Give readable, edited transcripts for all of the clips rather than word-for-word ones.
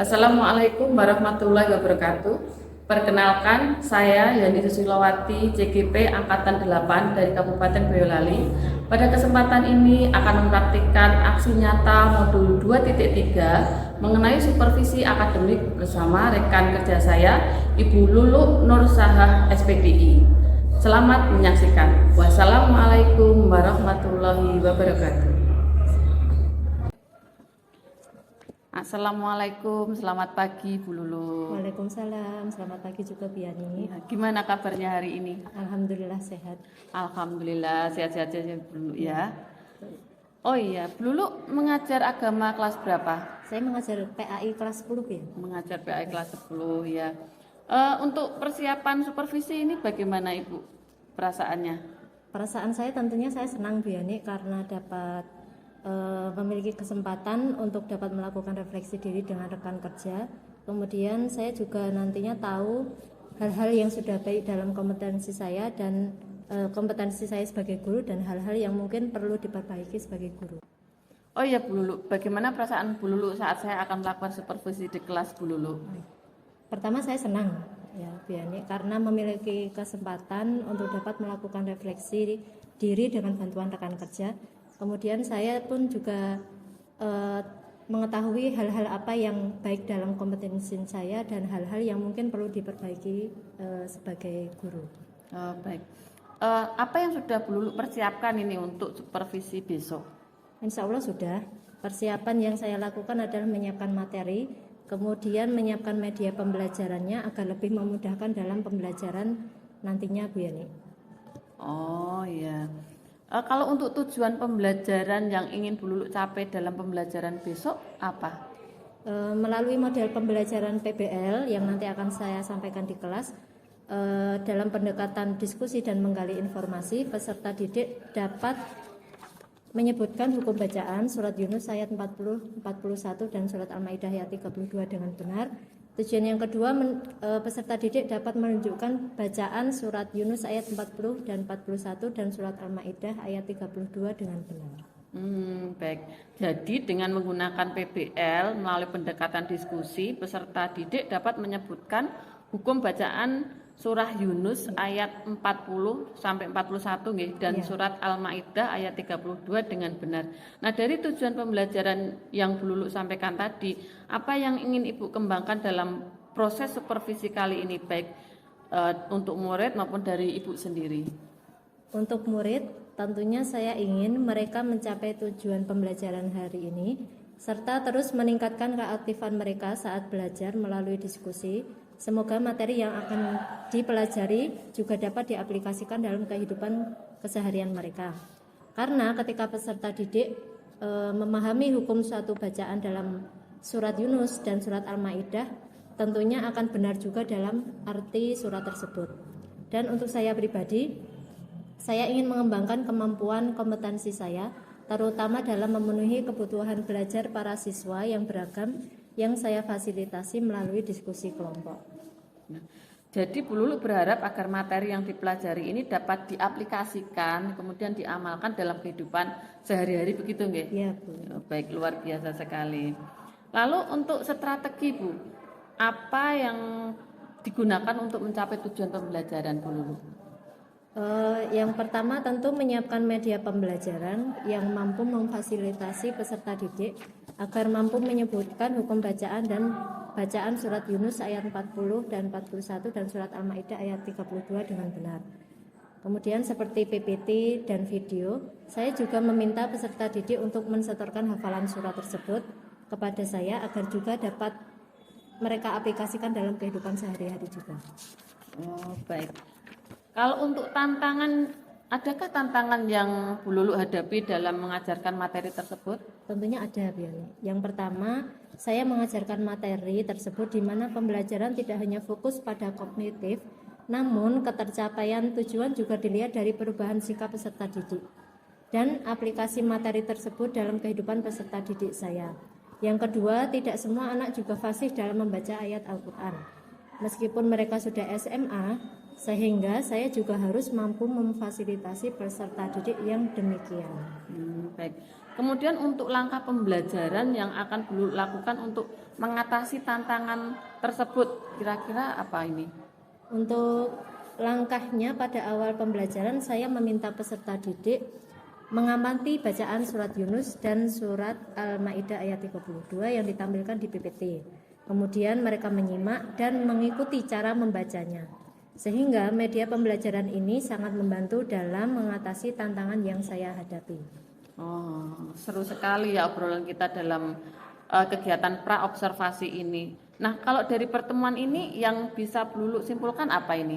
Assalamualaikum warahmatullahi wabarakatuh. Perkenalkan, saya Yani Susilowati, CGP Angkatan 8 dari Kabupaten Boyolali. Pada kesempatan ini akan mempraktikkan aksi nyata modul 2.3 mengenai supervisi akademik bersama rekan kerja saya, Ibu Lulu Nursahah SPDI. Selamat menyaksikan. Wassalamualaikum warahmatullahi wabarakatuh. Assalamualaikum, selamat pagi Bu Lulu. Waalaikumsalam, selamat pagi juga Bu Yani. Gimana kabarnya hari ini? Alhamdulillah sehat. Alhamdulillah sehat-sehat aja Bu Lulu ya. Oh iya, Bu Lulu mengajar agama kelas berapa? Saya mengajar PAI kelas 10 ya. Mengajar PAI kelas 10 ya. Untuk persiapan supervisi ini bagaimana Ibu perasaannya? Perasaan saya tentunya saya senang Bu Yani karena dapat memiliki kesempatan untuk dapat melakukan refleksi diri dengan rekan kerja. Kemudian saya juga nantinya tahu hal-hal yang sudah baik dalam kompetensi saya dan kompetensi saya sebagai guru dan hal-hal yang mungkin perlu diperbaiki sebagai guru. Oh iya Bu Lulu, bagaimana perasaan Bu Lulu saat saya akan melakukan supervisi di kelas Bu Lulu? Pertama saya senang ya Bu Yani karena memiliki kesempatan untuk dapat melakukan refleksi diri dengan bantuan rekan kerja. Kemudian saya pun juga mengetahui hal-hal apa yang baik dalam kompetensi saya dan hal-hal yang mungkin perlu diperbaiki sebagai guru. Baik. Apa yang sudah Bu Lulu persiapkan ini untuk supervisi besok? Insya Allah sudah. Persiapan yang saya lakukan adalah menyiapkan materi, kemudian menyiapkan media pembelajarannya agar lebih memudahkan dalam pembelajaran nantinya Bu Yani. Oh iya. Kalau untuk tujuan pembelajaran yang ingin Bu Lulu capai dalam pembelajaran besok apa? Melalui model pembelajaran PBL yang nanti akan saya sampaikan di kelas, dalam pendekatan diskusi dan menggali informasi, peserta didik dapat menyebutkan hukum bacaan surat Yunus ayat 40, 41 dan surat Al-Maidah ayat 32 dengan benar. Tujuan yang kedua, peserta didik dapat menunjukkan bacaan surat Yunus ayat 40 dan 41 dan surat Al-Maidah ayat 32 dengan benar. Baik. Jadi dengan menggunakan PBL melalui pendekatan diskusi, peserta didik dapat menyebutkan hukum bacaan surah Yunus ayat 40 sampai 41 nggih dan surat Al-Maidah ayat 32 dengan benar. Nah, dari tujuan pembelajaran yang Bu Lulu sampaikan tadi, apa yang ingin Ibu kembangkan dalam proses supervisi kali ini baik untuk murid maupun dari Ibu sendiri? Untuk murid, tentunya saya ingin mereka mencapai tujuan pembelajaran hari ini serta terus meningkatkan keaktifan mereka saat belajar melalui diskusi. Semoga materi yang akan dipelajari juga dapat diaplikasikan dalam kehidupan keseharian mereka. Karena ketika peserta didik memahami hukum suatu bacaan dalam surat Yunus dan surat Al-Maidah, tentunya akan benar juga dalam arti surat tersebut. Dan untuk saya pribadi, saya ingin mengembangkan kemampuan kompetensi saya, terutama dalam memenuhi kebutuhan belajar para siswa yang beragam yang saya fasilitasi melalui diskusi kelompok. Jadi Bu Lulu berharap agar materi yang dipelajari ini dapat diaplikasikan, kemudian diamalkan dalam kehidupan sehari-hari, begitu nggih? Iya, Bu. Baik, luar biasa sekali. Lalu untuk strategi Bu, apa yang digunakan untuk mencapai tujuan pembelajaran Bu Lulu? Yang pertama tentu menyiapkan media pembelajaran yang mampu memfasilitasi peserta didik agar mampu menyebutkan hukum bacaan dan bacaan surat Yunus ayat 40 dan 41 dan surat Al-Maidah ayat 32 dengan benar. Kemudian seperti PPT dan video, saya juga meminta peserta didik untuk mensetorkan hafalan surat tersebut kepada saya agar juga dapat mereka aplikasikan dalam kehidupan sehari-hari juga. Oh, baik. Kalau untuk tantangan, adakah tantangan yang Bu Lulu hadapi dalam mengajarkan materi tersebut? Tentunya ada, Bu Yani. Yang pertama, saya mengajarkan materi tersebut di mana pembelajaran tidak hanya fokus pada kognitif, namun ketercapaian tujuan juga dilihat dari perubahan sikap peserta didik dan aplikasi materi tersebut dalam kehidupan peserta didik saya. Yang kedua, tidak semua anak juga fasih dalam membaca ayat Al-Quran. Meskipun mereka sudah SMA, sehingga saya juga harus mampu memfasilitasi peserta didik yang demikian. Baik. Kemudian untuk langkah pembelajaran yang akan Bu Lulu lakukan untuk mengatasi tantangan tersebut, kira-kira apa ini? Untuk langkahnya pada awal pembelajaran saya meminta peserta didik mengamati bacaan surat Yunus dan surat Al-Maidah ayat 32 yang ditampilkan di PPT. Kemudian mereka menyimak dan mengikuti cara membacanya. Sehingga media pembelajaran ini sangat membantu dalam mengatasi tantangan yang saya hadapi. Oh, seru sekali ya obrolan kita dalam kegiatan pra-observasi ini. Nah, kalau dari pertemuan ini yang bisa Bu Lulu simpulkan apa ini?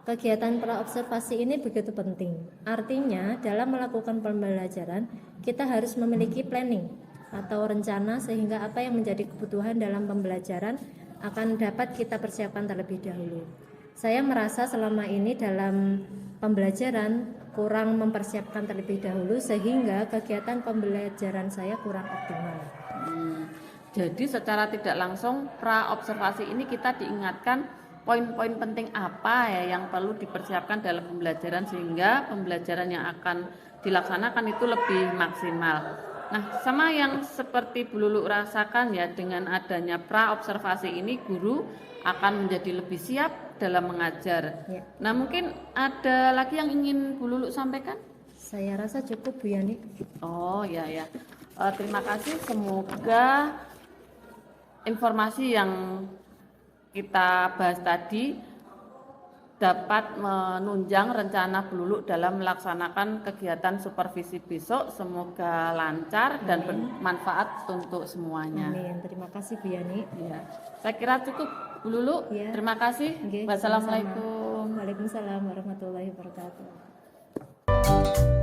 Kegiatan pra-observasi ini begitu penting. Artinya, dalam melakukan pembelajaran, kita harus memiliki planning atau rencana sehingga apa yang menjadi kebutuhan dalam pembelajaran akan dapat kita persiapkan terlebih dahulu. Saya merasa selama ini dalam pembelajaran kurang mempersiapkan terlebih dahulu sehingga kegiatan pembelajaran saya kurang optimal. Jadi secara tidak langsung pra-observasi ini kita diingatkan poin-poin penting apa ya yang perlu dipersiapkan dalam pembelajaran sehingga pembelajaran yang akan dilaksanakan itu lebih maksimal. Nah, sama yang seperti Bu Lulu rasakan ya, dengan adanya pra-observasi ini guru akan menjadi lebih siap dalam mengajar. Ya. Nah, mungkin ada lagi yang ingin Bu Lulu sampaikan? Saya rasa cukup Bu Yani. Oh ya ya. Terima kasih. Semoga informasi yang kita bahas tadi dapat menunjang rencana Bu Lulu dalam melaksanakan kegiatan supervisi besok. Semoga lancar dan bermanfaat untuk semuanya. Amin. Terima kasih Bu Yani. Ya, saya kira cukup Bu Lulu. Ya. Terima kasih. Oke, Wassalamualaikum. sama-sama. Waalaikumsalam warahmatullahi wabarakatuh.